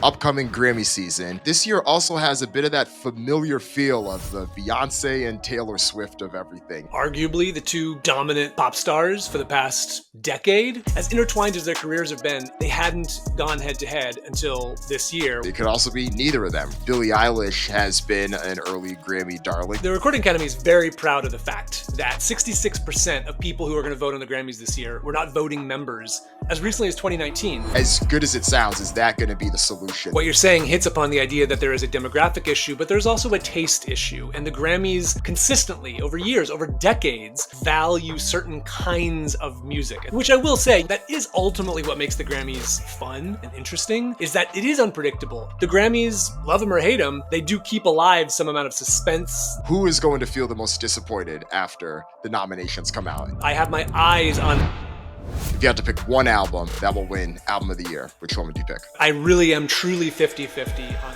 Upcoming Grammy season. This year also has a bit of that familiar feel of the Beyonce and Taylor Swift of everything. Arguably the two dominant pop stars for the past decade. As intertwined as their careers have been, they hadn't gone head to head until this year. It could also be neither of them. Billie Eilish has been an early Grammy darling. The Recording Academy is very proud of the fact that 66% of people who are going to vote on the Grammys this year were not voting members as recently as 2019. As good as it sounds, is that going to be the solution? What you're saying hits upon the idea that there is a demographic issue, but there's also a taste issue. And the Grammys consistently, over years, over decades, value certain kinds of music. Which I will say, that is ultimately what makes the Grammys fun and interesting, is that it is unpredictable. The Grammys, love them or hate them, they do keep alive some amount of suspense. Who is going to feel the most disappointed after the nominations come out? I have my eyes on... If you had to pick one album that will win Album of the Year, which one would you pick? I really am truly 50-50 on...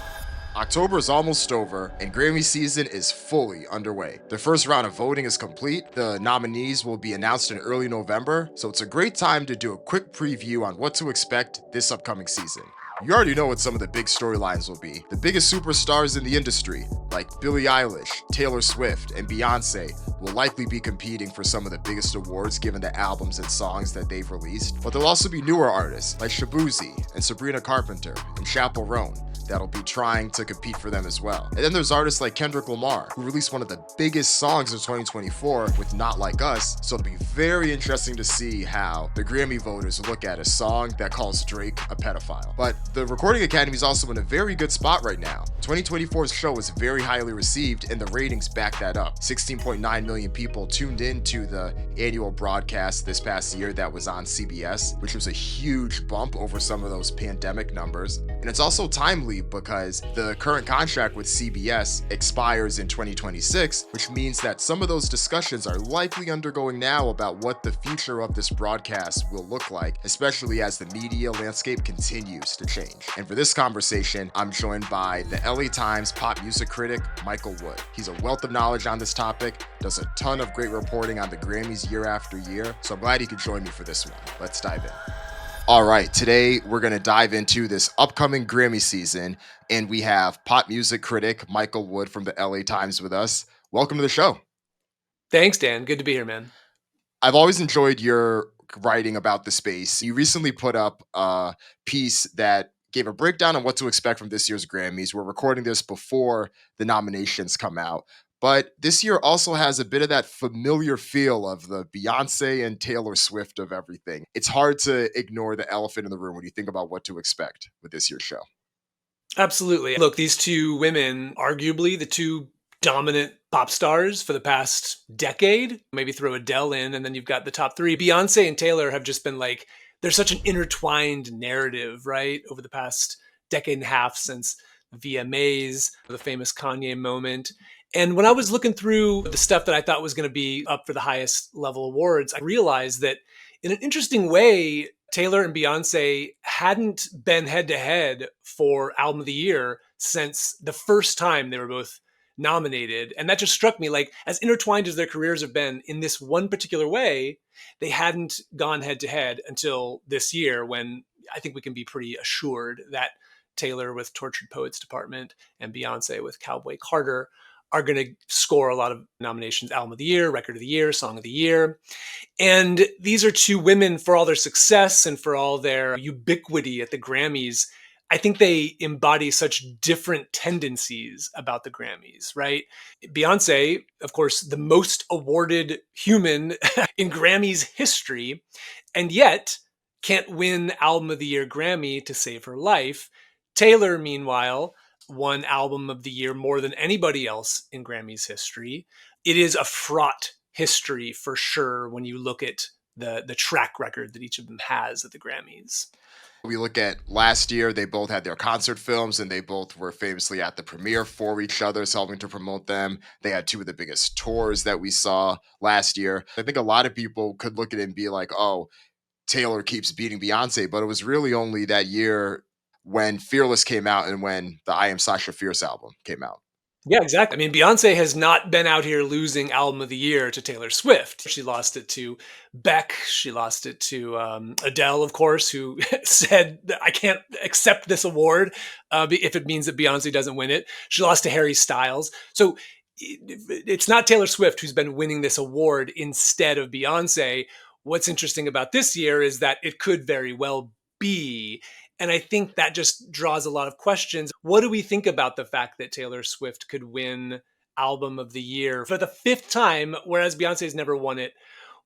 October is almost over, and Grammy season is fully underway. The first round of voting is complete. The nominees will be announced in early November, so it's a great time to do a quick preview on what to expect this upcoming season. You already know what some of the big storylines will be. The biggest superstars in the industry, like Billie Eilish, Taylor Swift, and Beyonce, will likely be competing for some of the biggest awards given the albums and songs that they've released. But there'll also be newer artists like Shaboozey and Sabrina Carpenter and Chappell Roan that'll be trying to compete for them as well. And then there's artists like Kendrick Lamar, who released one of the biggest songs of 2024 with Not Like Us, so it'll be very interesting to see how the Grammy voters look at a song that calls Drake a pedophile. But the Recording Academy is also in a very good spot right now. 2024's show was very highly received, and the ratings back that up. 16.9 million people tuned in to the annual broadcast this past year that was on CBS, which was a huge bump over some of those pandemic numbers. And it's also timely because the current contract with CBS expires in 2026, which means that some of those discussions are likely undergoing now about what the future of this broadcast will look like, especially as the media landscape continues to change. And for this conversation, I'm joined by the LA Times pop music critic, Mikael Wood. He's a wealth of knowledge on this topic, does a ton of great reporting on the Grammys year after year, so I'm glad he could join me for this one. Let's dive in. All right, today we're going to dive into this upcoming Grammy season, and we have pop music critic Mikael Wood from the LA Times with us. Welcome to the show. Thanks, Dan. Good to be here, man. I've always enjoyed your writing about the space. You recently put up a piece that gave a breakdown on what to expect from this year's Grammys. We're recording this before the nominations come out. But this year also has a bit of that familiar feel of the Beyonce and Taylor Swift of everything. It's hard to ignore the elephant in the room when you think about what to expect with this year's show. Absolutely. Look, these two women, arguably the two dominant pop stars for the past decade, maybe throw Adele in, and then you've got the top three. Beyonce and Taylor have just been like, there's such an intertwined narrative, right? Over the past decade and a half since VMAs, the famous Kanye moment. And when I was looking through the stuff that I thought was going to be up for the highest level awards, I realized that in an interesting way, Taylor and Beyonce hadn't been head to head for Album of the Year since the first time they were both nominated. And that just struck me, like, as intertwined as their careers have been in this one particular way, they hadn't gone head to head until this year, when I think we can be pretty assured that Taylor with Tortured Poets Department and Beyonce with Cowboy Carter are going to score a lot of nominations: Album of the Year, Record of the Year, Song of the Year. And these are two women, for all their success and for all their ubiquity at the Grammys, I think they embody such different tendencies about the Grammys, right? Beyonce, of course, the most awarded human in Grammys history, and yet can't win Album of the Year Grammy to save her life. Taylor, meanwhile, won Album of the Year more than anybody else in Grammys history. It is a fraught history for sure when you look at the track record that each of them has at the Grammys. We look at last year, they both had their concert films, and they both were famously at the premiere for each other, helping to promote them. They had two of the biggest tours that we saw last year. I think a lot of people could look at it and be like, oh, Taylor keeps beating Beyonce, but it was really only that year when Fearless came out and when the I Am Sasha Fierce album came out. Yeah, exactly. I mean, Beyonce has not been out here losing album of the year to Taylor Swift. She lost it to Beck. She lost it to Adele, of course, who said, I can't accept this award if it means that Beyonce doesn't win it. She lost to Harry Styles. So it's not Taylor Swift who's been winning this award instead of Beyonce. What's interesting about this year is that it could very well be. And I think that just draws a lot of questions. What do we think about the fact that Taylor Swift could win Album of the Year for the fifth time, whereas Beyonce's never won it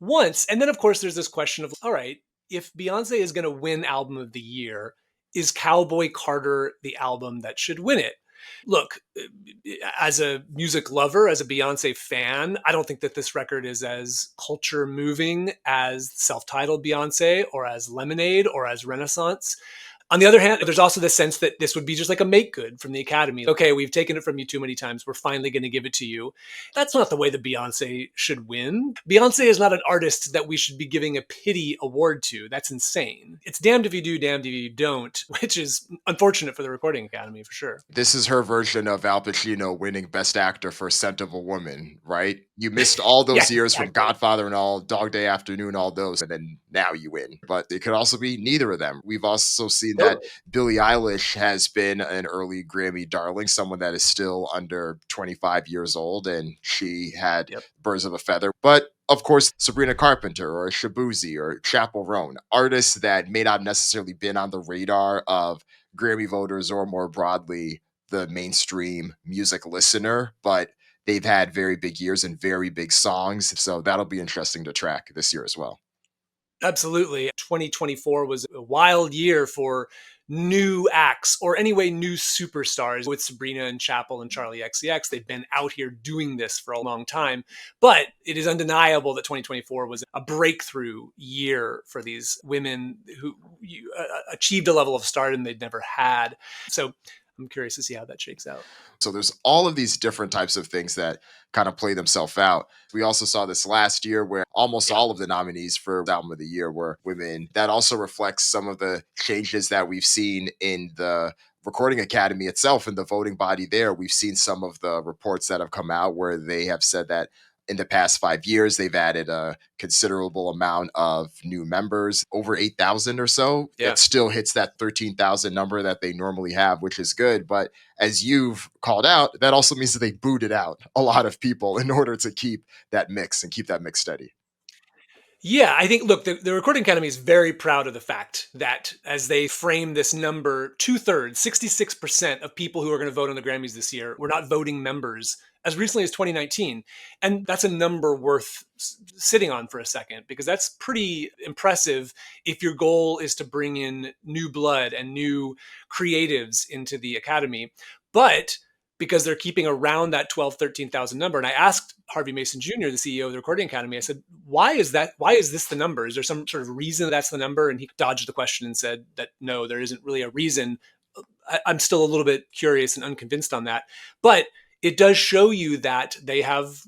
once? And then, of course, there's this question of, all right, if Beyonce is going to win Album of the Year, is Cowboy Carter the album that should win it? Look, as a music lover, as a Beyonce fan, I don't think that this record is as culture moving as self titled Beyonce or as Lemonade or as Renaissance. On the other hand, there's also the sense that this would be just like a make good from the Academy. Okay, we've taken it from you too many times. We're finally going to give it to you. That's not the way that Beyonce should win. Beyonce is not an artist that we should be giving a pity award to. That's insane. It's damned if you do, damned if you don't, which is unfortunate for the Recording Academy for sure. This is her version of Al Pacino winning Best Actor for Scent of a Woman, right? You missed all Yeah, those years from exactly. Godfather and all, Dog Day Afternoon, all those, and then now you win. But it could also be neither of them. We've also seen that Totally. Billie Eilish has been an early Grammy darling, someone that is still under 25 years old, and she had Yep. Birds of a Feather. But of course, Sabrina Carpenter or Shaboozey or Chappell Roan, artists that may not necessarily been on the radar of Grammy voters or more broadly the mainstream music listener, but they've had very big years and very big songs. So that'll be interesting to track this year as well. Absolutely. 2024 was a wild year for new acts, or anyway, new superstars with Sabrina and Chappell and Charlie XCX. They've been out here doing this for a long time. But it is undeniable that 2024 was a breakthrough year for these women who achieved a level of stardom they'd never had. So I'm curious to see how that shakes out. So there's all of these different types of things that kind of play themselves out. We also saw this last year where almost Yeah. all of the nominees for Album of the Year were women. That also reflects some of the changes that we've seen in the Recording Academy itself and the voting body there. We've seen some of the reports that have come out where they have said that in the past 5 years, they've added a considerable amount of new members, over 8,000 or so. Yeah. It still hits that 13,000 number that they normally have, which is good. But as you've called out, that also means that they booted out a lot of people in order to keep that mix and keep that mix steady. Yeah, I think, look, the Recording Academy is very proud of the fact that as they frame this number, two thirds, 66% of people who are going to vote on the Grammys this year were not voting members as recently as 2019. And that's a number worth sitting on for a second, because that's pretty impressive if your goal is to bring in new blood and new creatives into the Academy. But because they're keeping around that 12, 13,000 number. And I asked Harvey Mason Jr., the CEO of the Recording Academy, I said, why is that? Why is this the number? Is there some sort of reason that's the number? And he dodged the question and said that no, there isn't really a reason. I'm still a little bit curious and unconvinced on that. But it does show you that they have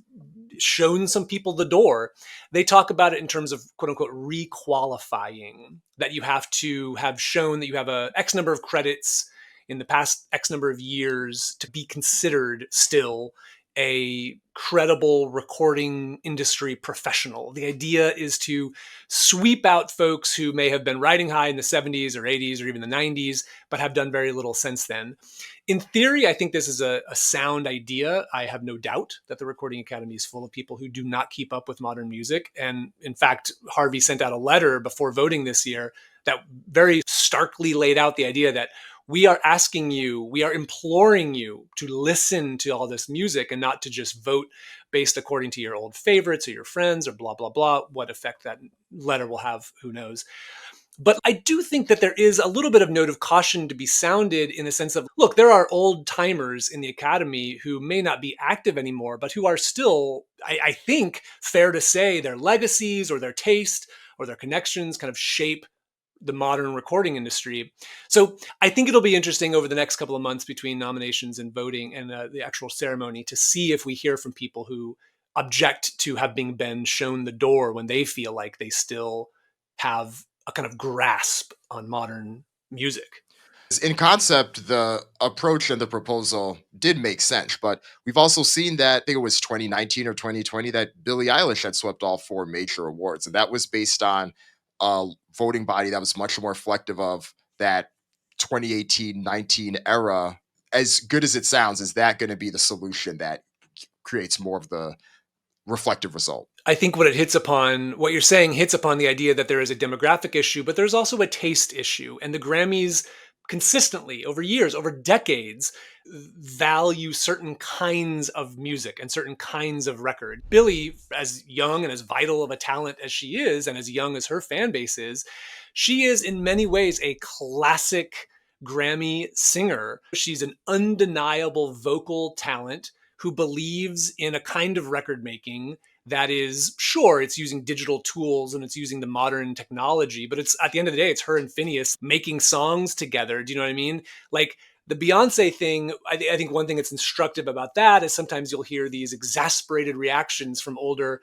shown some people the door. They talk about it in terms of quote unquote requalifying, that you have to have shown that you have a X number of credits in the past X number of years to be considered still a credible recording industry professional. The idea is to sweep out folks who may have been riding high in the 70s or 80s or even the 90s, but have done very little since then. In theory, I think this is a sound idea. I have no doubt that the Recording Academy is full of people who do not keep up with modern music. And in fact, Harvey sent out a letter before voting this year that very starkly laid out the idea that we are asking you, we are imploring you to listen to all this music and not to just vote based according to your old favorites or your friends or blah, blah, blah. What effect that letter will have, who knows. But I do think that there is a little bit of note of caution to be sounded in the sense of, look, there are old timers in the Academy who may not be active anymore, but who are still, I think, fair to say their legacies or their taste or their connections kind of shape the modern recording industry. So I think it'll be interesting over the next couple of months between nominations and voting and the actual ceremony to see if we hear from people who object to having been shown the door when they feel like they still have a kind of grasp on modern music. In concept, the approach and the proposal did make sense. But we've also seen that, I think it was 2019 or 2020, that Billie Eilish had swept all four major awards. And that was based on a voting body that was much more reflective of that 2018-19 era. As good as it sounds, is that going to be the solution that creates more of the reflective result? I think what you're saying hits upon the idea that there is a demographic issue, but there's also a taste issue. And the Grammys consistently, over years, over decades, value certain kinds of music and certain kinds of record. Billie, as young and as vital of a talent as she is, and as young as her fan base is, she is in many ways a classic Grammy singer. She's an undeniable vocal talent who believes in a kind of record making that is, sure, it's using digital tools and it's using the modern technology, but it's, at the end of the day, it's her and Phineas making songs together. Do you know what I mean? Like the Beyonce thing, I think one thing that's instructive about that is sometimes you'll hear these exasperated reactions from older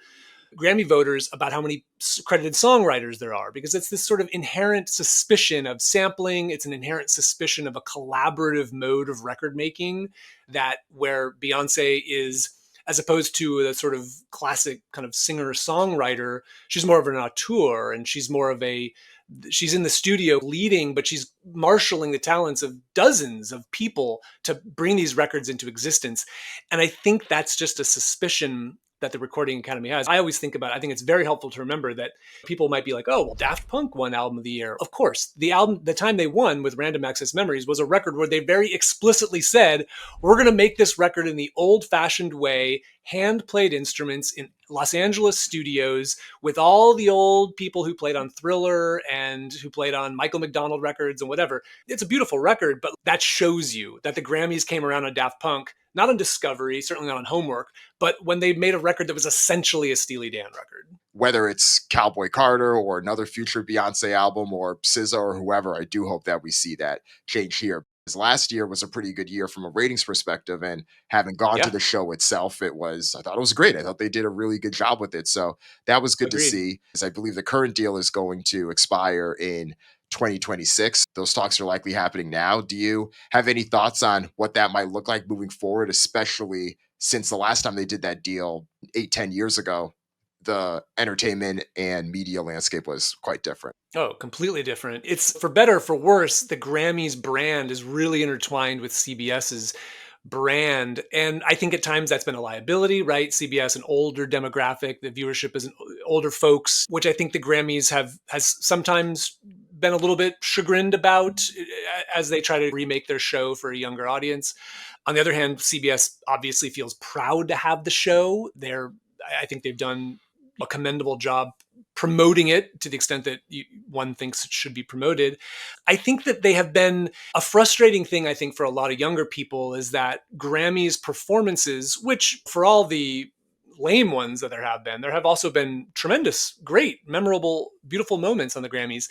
Grammy voters about how many credited songwriters there are, because it's this sort of inherent suspicion of sampling. It's an inherent suspicion of a collaborative mode of record making, that where Beyonce is, as opposed to the sort of classic kind of singer songwriter, she's more of an auteur, and she's in the studio leading, but she's marshaling the talents of dozens of people to bring these records into existence. And I think that's just a suspicion that the Recording Academy has. I think it's very helpful to remember that people might be like, oh, well, Daft Punk won Album of the Year. Of course, the time they won with Random Access Memories was a record where they very explicitly said, we're going to make this record in the old-fashioned way, hand-played instruments in Los Angeles studios with all the old people who played on Thriller and who played on Michael McDonald records and whatever. It's a beautiful record, but that shows you that the Grammys came around on Daft Punk, not on Discovery, certainly not on Homework, but when they made a record that was essentially a Steely Dan record. Whether it's Cowboy Carter or another future Beyonce album or SZA or whoever, I do hope that we see that change here. Because last year was a pretty good year from a ratings perspective, and having gone to Yeah, the show itself, I thought it was great. I thought they did a really good job with it. So that was good to agreed. see. As I believe the current deal is going to expire in 2026. Those talks are likely happening now. Do you have any thoughts on what that might look like moving forward, especially since the last time they did that deal 8-10 years ago, the entertainment and media landscape was quite different? Oh, completely different. It's for better or for worse, the Grammys brand is really intertwined with CBS's brand. And I think at times that's been a liability, right? CBS, an older demographic, the viewership is older folks, which I think the Grammys has sometimes been a little bit chagrined about as they try to remake their show for a younger audience. On the other hand, CBS obviously feels proud to have the show. I think they've done a commendable job promoting it to the extent that one thinks it should be promoted. I think that they have been a frustrating thing, I think, for a lot of younger people, is that Grammys performances, which for all the lame ones that there have also been tremendous, great, memorable, beautiful moments on the Grammys.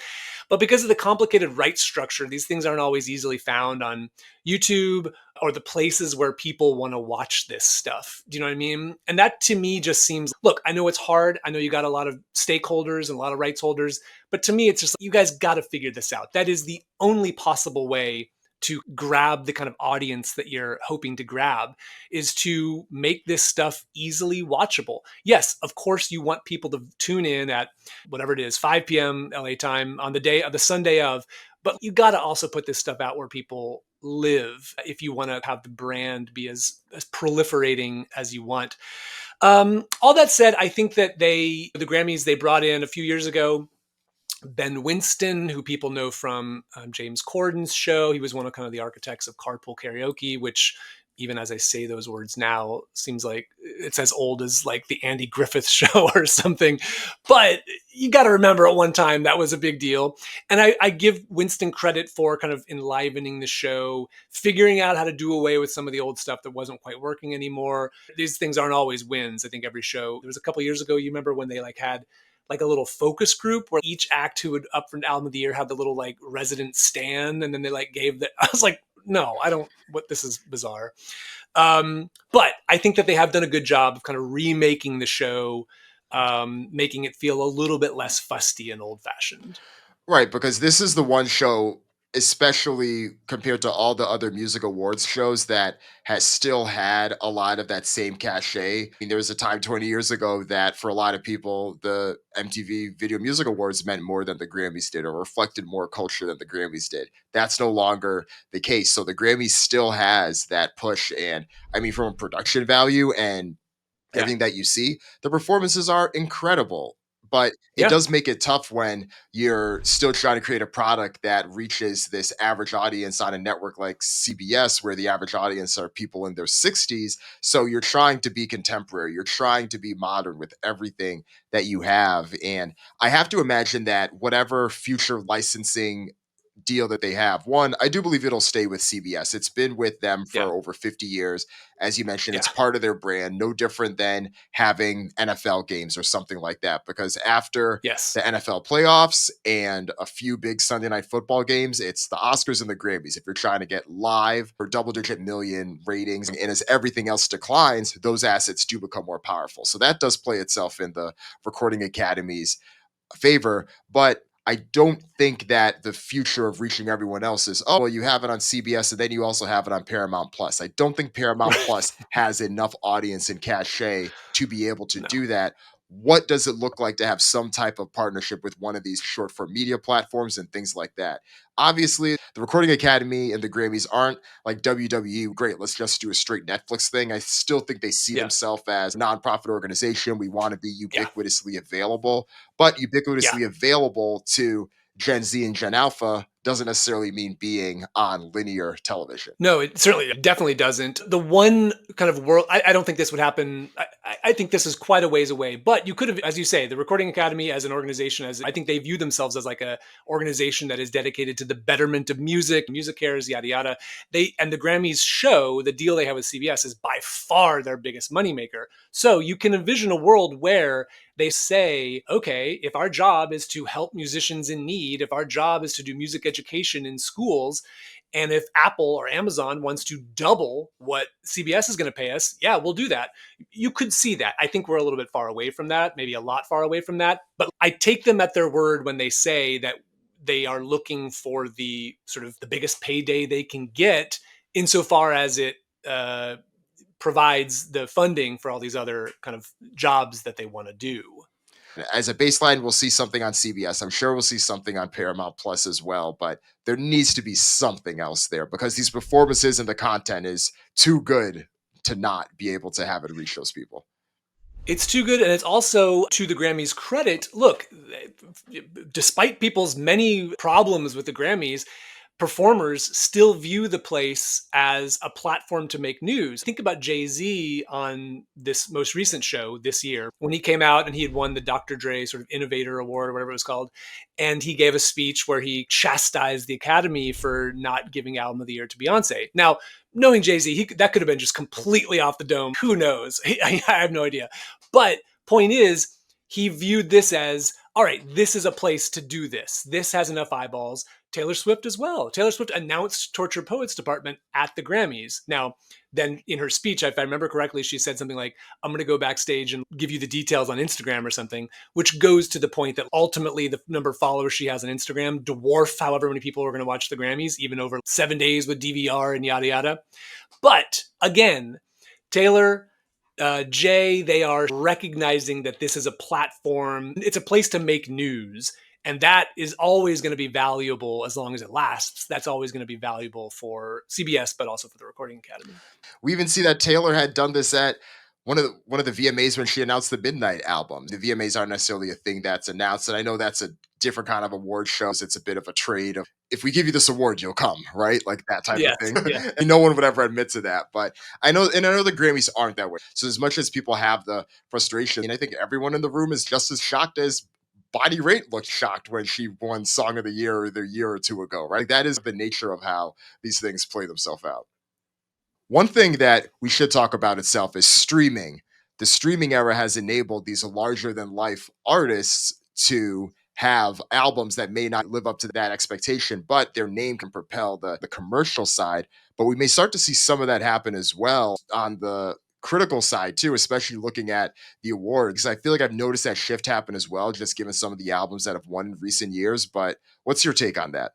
But because of the complicated rights structure, these things aren't always easily found on YouTube or the places where people want to watch this stuff. Do you know what I mean? And that to me just seems, look, I know it's hard. I know you got a lot of stakeholders and a lot of rights holders, but to me, it's just, you guys got to figure this out. That is the only possible way to grab the kind of audience that you're hoping to grab, is to make this stuff easily watchable. Yes, of course, you want people to tune in at whatever it is, 5 p.m. LA time on the day of the Sunday of, but you got to also put this stuff out where people live if you want to have the brand be as proliferating as you want. All that said, I think that the Grammys, they brought in a few years ago Ben Winston, who people know from James Corden's show. He was one of kind of the architects of Carpool Karaoke, which, even as I say those words now, seems like it's as old as like the Andy Griffith show or something. But you got to remember, at one time that was a big deal. And I give Winston credit for kind of enlivening the show, figuring out how to do away with some of the old stuff that wasn't quite working anymore. These things aren't always wins. I think every show, there was a couple years ago, you remember when they had like a little focus group where each act who would up for an album of the year had the little like resident stand, and then they gave the, I was like, no, I don't, this is bizarre. But I think that they have done a good job of kind of remaking the show, making it feel a little bit less fusty and old fashioned. Right, because this is the one show especially compared to all the other music awards shows that has still had a lot of that same cachet. I mean, there was a time 20 years ago that for a lot of people, the MTV Video Music Awards meant more than the Grammys did, or reflected more culture than the Grammys did. That's no longer the case. So the Grammys still has that push. And I mean, from a production value and Yeah. everything that you see, the performances are incredible. But it Yeah. does make it tough when you're still trying to create a product that reaches this average audience on a network like CBS, where the average audience are people in their 60s. So you're trying to be contemporary, you're trying to be modern with everything that you have. And I have to imagine that whatever future licensing deal that they have. One, I do believe it'll stay with CBS. It's been with them Yeah. for over 50 years. As you mentioned, Yeah. it's part of their brand, no different than having NFL games or something like that. Because after Yes. the NFL playoffs and a few big Sunday night football games, it's the Oscars and the Grammys. If you're trying to get live or double digit million ratings, and as everything else declines, those assets do become more powerful. So that does play itself in the Recording Academy's favor. But I don't think that the future of reaching everyone else is, oh, well, you have it on CBS and then you also have it on Paramount Plus. I don't think Paramount Plus has enough audience and cachet to be able to No. do that. What does it look like to have some type of partnership with one of these short form media platforms and things like that? Obviously, the Recording Academy and the Grammys aren't like WWE. Great, let's just do a straight Netflix thing. I still think they see Yeah. themselves as a nonprofit organization. We want to be Yeah. ubiquitously available, but Yeah. ubiquitously available to Gen Z and Gen Alpha doesn't necessarily mean being on linear television. No, it certainly definitely doesn't. The one kind of world, I don't think this would happen. I think this is quite a ways away, but you could have, as you say, the Recording Academy as an organization, as I think they view themselves as like a organization that is dedicated to the betterment of music cares, yada, yada. And the Grammys show the deal they have with CBS is by far their biggest moneymaker. So you can envision a world where they say, okay, if our job is to help musicians in need, if our job is to do music education in schools, and if Apple or Amazon wants to double what CBS is going to pay us, yeah, we'll do that. You could see that. I think we're a little bit far away from that, maybe a lot far away from that. But I take them at their word when they say that they are looking for the sort of the biggest payday they can get, insofar as it provides the funding for all these other kind of jobs that they want to do. As a baseline, we'll see something on CBS. I'm sure we'll see something on Paramount Plus as well, but there needs to be something else there because these performances and the content is too good to not be able to have it reach those people. It's too good, and it's also to the Grammys' credit. Look, despite people's many problems with the Grammys, performers still view the place as a platform to make news. Think about Jay-Z on this most recent show this year when he came out and he had won the Dr. Dre sort of Innovator Award or whatever it was called. And he gave a speech where he chastised the Academy for not giving Album of the Year to Beyonce. Now, knowing Jay-Z, that could have been just completely off the dome. Who knows? I have no idea. But point is, he viewed this as, all right, this is a place to do this. This has enough eyeballs. Taylor Swift as well. Taylor Swift announced Torture Poets Department at the Grammys. Now, then in her speech, if I remember correctly, she said something like, I'm going to go backstage and give you the details on Instagram or something, which goes to the point that ultimately the number of followers she has on Instagram dwarf however many people are going to watch the Grammys, even over 7 days with DVR and yada, yada. But again, Taylor, Jay, they are recognizing that this is a platform. It's a place to make news. And that is always going to be valuable as long as it lasts. That's always going to be valuable for CBS, but also for the Recording Academy. We even see that Taylor had done this at one of the VMAs when she announced the Midnight album. The VMAs aren't necessarily a thing that's announced, and I know that's a different kind of award shows. It's a bit of a trade of if we give you this award, you'll come, right? Like that type Yes, of thing. yeah. And no one would ever admit to that. But I know the Grammys aren't that way. So as much as people have the frustration, and I think everyone in the room is just as shocked as Body Rate looked shocked when she won Song of the Year the year or two ago, right? That is the nature of how these things play themselves out. One thing that we should talk about itself is streaming. The streaming era has enabled these larger than life artists to have albums that may not live up to that expectation, but their name can propel the commercial side. But we may start to see some of that happen as well on the critical side too, especially looking at the awards. Because I feel like I've noticed that shift happen as well, just given some of the albums that have won in recent years. But what's your take on that?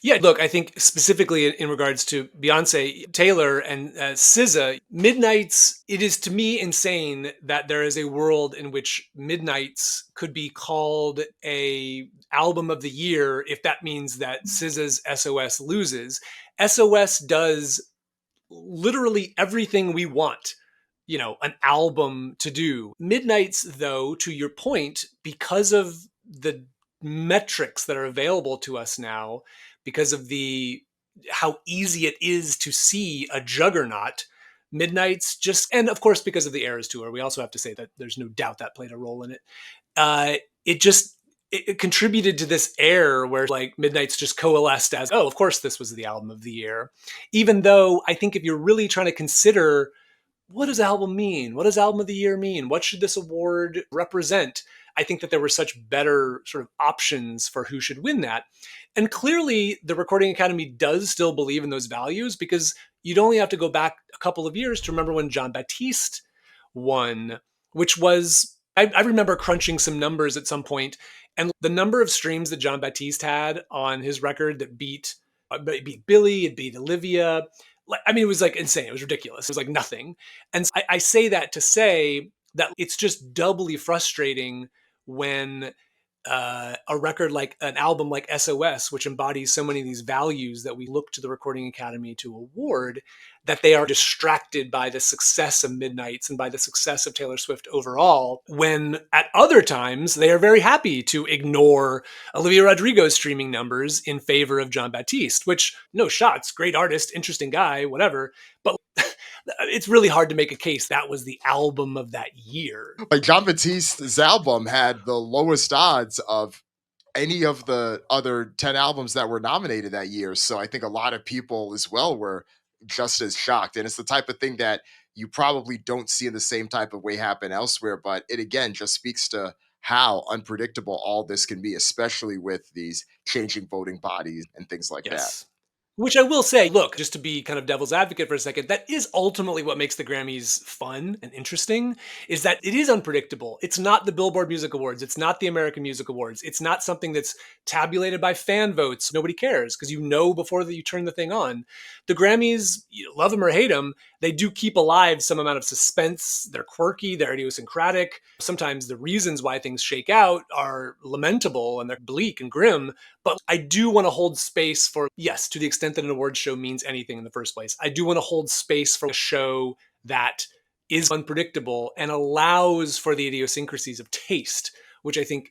Yeah, look, I think specifically in regards to Beyonce, Taylor, and SZA, Midnight's, it is to me insane that there is a world in which Midnight's could be called a album of the year if that means that SZA's SOS loses. SOS does literally everything we want, an album to do. Midnight's, though, to your point, because of the metrics that are available to us now, because of the how easy it is to see a juggernaut, Midnight's just, and of course because of the Eras tour, we also have to say that there's no doubt that played a role in it. It just it contributed to this air where like Midnight's just coalesced as, oh, of course this was the album of the year. Even though I think if you're really trying to consider what does album mean? What does album of the year mean? What should this award represent? I think that there were such better sort of options for who should win that. And clearly the Recording Academy does still believe in those values, because you'd only have to go back a couple of years to remember when Jean Baptiste won, which was, I remember crunching some numbers at some point, and the number of streams that Jean Baptiste had on his record that it beat Billie, it beat Olivia. I mean, it was like insane. It was ridiculous. It was like nothing. And I say that to say that it's just doubly frustrating when a record like an album like SOS, which embodies so many of these values that we look to the Recording Academy to award, that they are distracted by the success of Midnight's and by the success of Taylor Swift overall, when at other times they are very happy to ignore Olivia Rodrigo's streaming numbers in favor of Jean Baptiste, which, no shots, great artist, interesting guy, whatever. But it's really hard to make a case that was the album of that year. Like Jean Baptiste's album had the lowest odds of any of the other 10 albums that were nominated that year. So I think a lot of people as well were just as shocked. And it's the type of thing that you probably don't see in the same type of way happen elsewhere. But it again just speaks to how unpredictable all this can be, especially with these changing voting bodies and things like that. Yes. Which I will say, look, just to be kind of devil's advocate for a second, that is ultimately what makes the Grammys fun and interesting, is that it is unpredictable. It's not the Billboard Music Awards. It's not the American Music Awards. It's not something that's tabulated by fan votes. Nobody cares because you know before that you turn the thing on. The Grammys, you love them or hate them, they do keep alive some amount of suspense. They're quirky, they're idiosyncratic. Sometimes the reasons why things shake out are lamentable and they're bleak and grim. But I do want to hold space for, yes, to the extent that an awards show means anything in the first place, I do want to hold space for a show that is unpredictable and allows for the idiosyncrasies of taste, which I think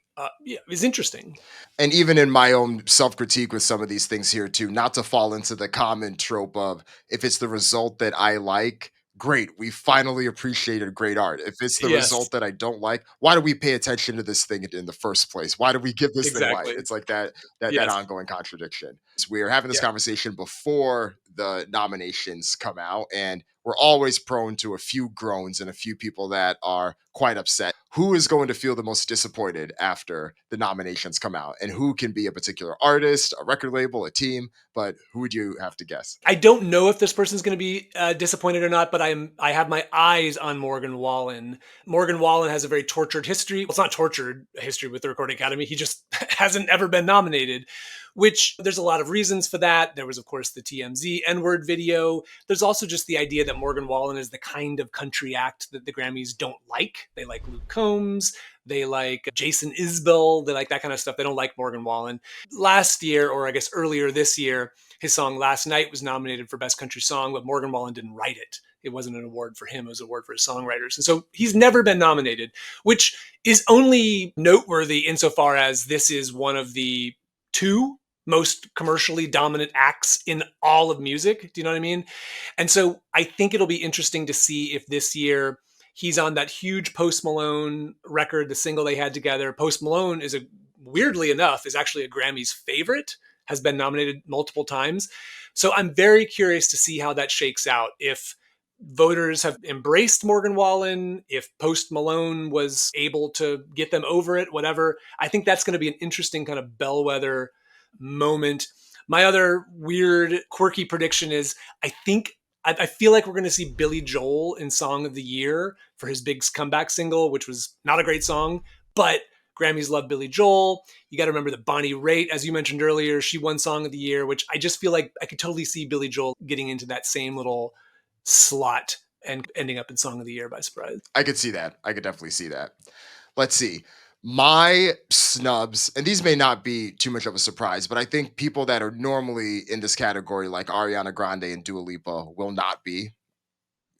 is interesting. And even in my own self-critique with some of these things here too, not to fall into the common trope of if it's the result that I like, great, we finally appreciated great art. If it's the Yes, result that I don't like, why do we pay attention to this thing in the first place? Why do we give this thing light? exactly. It's like that Yes. ongoing contradiction. So we were having this Yeah. conversation before the nominations come out, and we're always prone to a few groans and a few people that are quite upset. Who is going to feel the most disappointed after the nominations come out? And who can be a particular artist, a record label, a team? But who would you have to guess? I don't know if this person's going to be disappointed or not, but I have my eyes on Morgan Wallen. Morgan Wallen has a very tortured history. Well, it's not tortured history with the Recording Academy. He just hasn't ever been nominated, which there's a lot of reasons for that. There was, of course, the TMZ N-word video. There's also just the idea that Morgan Wallen is the kind of country act that the Grammys don't like. They like Luke Combs. They like Jason Isbell. They like that kind of stuff. They don't like Morgan Wallen. Last year, or I guess earlier this year, his song Last Night was nominated for Best Country Song, but Morgan Wallen didn't write it. It wasn't an award for him, it was an award for his songwriters. And so he's never been nominated, which is only noteworthy insofar as this is one of the two most commercially dominant acts in all of music. Do you know what I mean? And so I think it'll be interesting to see if this year he's on that huge Post Malone record, the single they had together. Post Malone is weirdly enough, is actually a Grammy's favorite, has been nominated multiple times. So I'm very curious to see how that shakes out. If voters have embraced Morgan Wallen, if Post Malone was able to get them over it, whatever, I think that's going to be an interesting kind of bellwether moment. My other weird, quirky prediction is I feel like we're going to see Billy Joel in Song of the Year for his big comeback single, which was not a great song, but Grammys love Billy Joel. You got to remember that Bonnie Raitt, as you mentioned earlier, she won Song of the Year, which I just feel like I could totally see Billy Joel getting into that same little slot and ending up in Song of the Year by surprise. I could see that. I could definitely see that. Let's see. My snubs, and these may not be too much of a surprise, but I think people that are normally in this category, like Ariana Grande and Dua Lipa, will not be.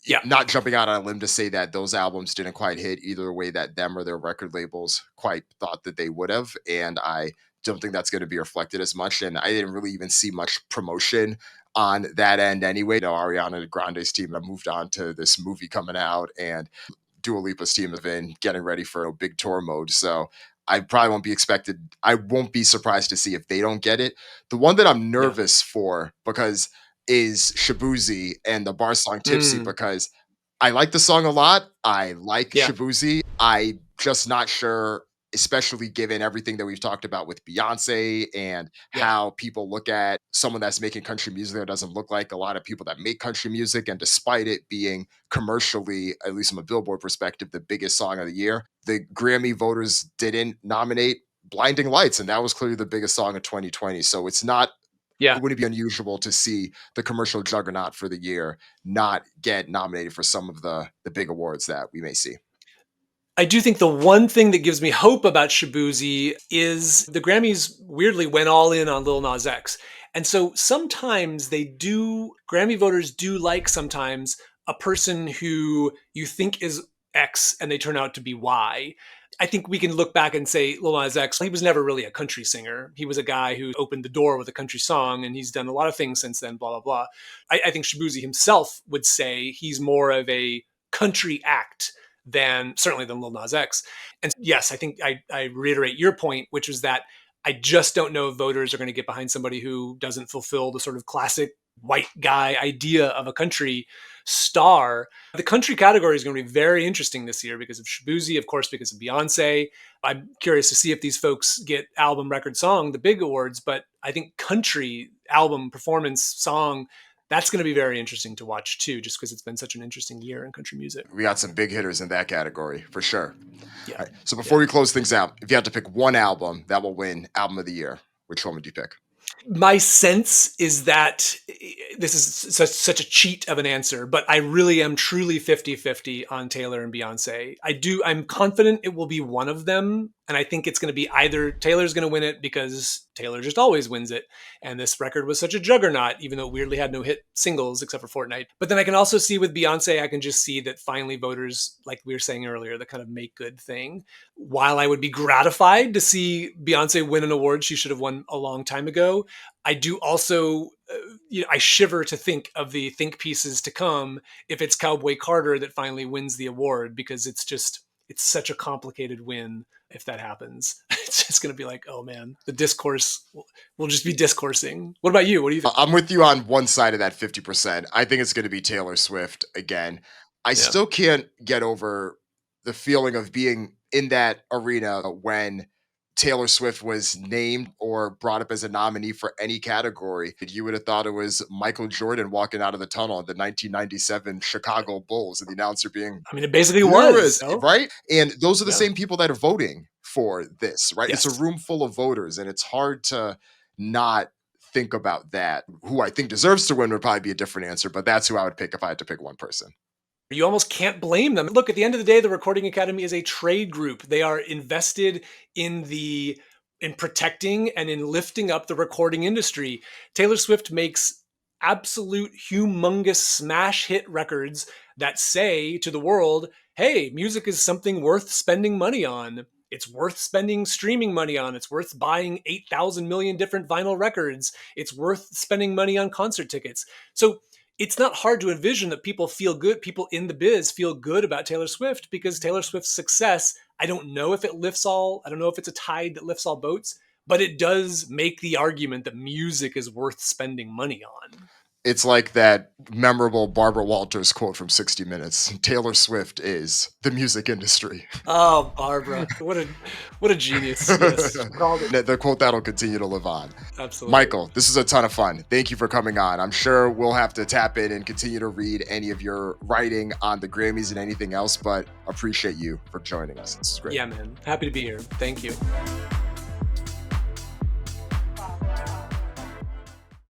Yeah. Not jumping out on a limb to say that those albums didn't quite hit either way that them or their record labels quite thought that they would have. And I don't think that's going to be reflected as much. And I didn't really even see much promotion on that end anyway. You know, Ariana Grande's team have moved on to this movie coming out, and Dua Lipa's team have been getting ready for a big tour mode. So I probably won't be expected. I won't be surprised to see if they don't get it. The one that I'm nervous for because is Shaboozey and the bar song Tipsy, because I like the song a lot. I like Shaboozey. I'm just not sure, especially given everything that we've talked about with Beyonce and how people look at someone that's making country music that doesn't look like a lot of people that make country music. And despite it being commercially, at least from a Billboard perspective, the biggest song of the year, the Grammy voters didn't nominate Blinding Lights, and that was clearly the biggest song of 2020. So it's not, it wouldn't be unusual to see the commercial juggernaut for the year not get nominated for some of the big awards that we may see. I do think the one thing that gives me hope about Shaboozey is the Grammys weirdly went all in on Lil Nas X. And so sometimes Grammy voters do like sometimes a person who you think is X and they turn out to be Y. I think we can look back and say Lil Nas X, he was never really a country singer. He was a guy who opened the door with a country song, and he's done a lot of things since then, blah, blah, blah. I think Shaboozey himself would say he's more of a country act certainly than Lil Nas X. And yes, I think I reiterate your point, which is that I just don't know if voters are going to get behind somebody who doesn't fulfill the sort of classic white guy idea of a country star. The country category is going to be very interesting this year because of Shaboozey, of course, because of Beyonce. I'm curious to see if these folks get album, record, song, the big awards, but I think country album, performance, song, that's going to be very interesting to watch too, just because it's been such an interesting year in country music. We got some big hitters in that category for sure. Yeah. Right. So before we close things out, if you had to pick one album that will win album of the year, which one would you pick? My sense is that this is such a cheat of an answer, but I really am truly 50-50 on Taylor and Beyonce. I'm confident it will be one of them. And I think it's going to be either Taylor's going to win it because Taylor just always wins it. And this record was such a juggernaut, even though it weirdly had no hit singles except for Fortnite. But then I can also see with Beyonce, I can just see that finally voters, like we were saying earlier, the kind of make good thing. While I would be gratified to see Beyonce win an award she should have won a long time ago, I do also, I shiver to think of the think pieces to come if it's Cowboy Carter that finally wins the award, because it's such a complicated win. If that happens, it's just going to be like, oh man, the discourse will just be discoursing. What about you? What do you think? I'm with you on one side of that 50%. I think it's going to be Taylor Swift again. I still can't get over the feeling of being in that arena when Taylor Swift was named or brought up as a nominee for any category. You would have thought it was Michael Jordan walking out of the tunnel at the 1997 Chicago Bulls, and the announcer being, I mean, it basically was, right? And those are the same people that are voting for this, right? Yes. It's a room full of voters, and it's hard to not think about that. Who I think deserves to win would probably be a different answer, but that's who I would pick if I had to pick one person. You almost can't blame them. Look, at the end of the day, the Recording Academy is a trade group. They are invested in protecting and in lifting up the recording industry. Taylor Swift makes absolute humongous smash hit records that say to the world, hey, music is something worth spending money on. It's worth spending streaming money on. It's worth buying 8,000 million different vinyl records. It's worth spending money on concert tickets. So it's not hard to envision that people in the biz feel good about Taylor Swift, because Taylor Swift's success, I don't know if it's a tide that lifts all boats, but it does make the argument that music is worth spending money on. It's like that memorable Barbara Walters quote from 60 Minutes. Taylor Swift is the music industry. Oh, Barbara, what a genius! Yes, called it. The quote that'll continue to live on. Absolutely. Michael, this is a ton of fun. Thank you for coming on. I'm sure we'll have to tap in and continue to read any of your writing on the Grammys and anything else, but appreciate you for joining us. This is great. Yeah, man. Happy to be here. Thank you.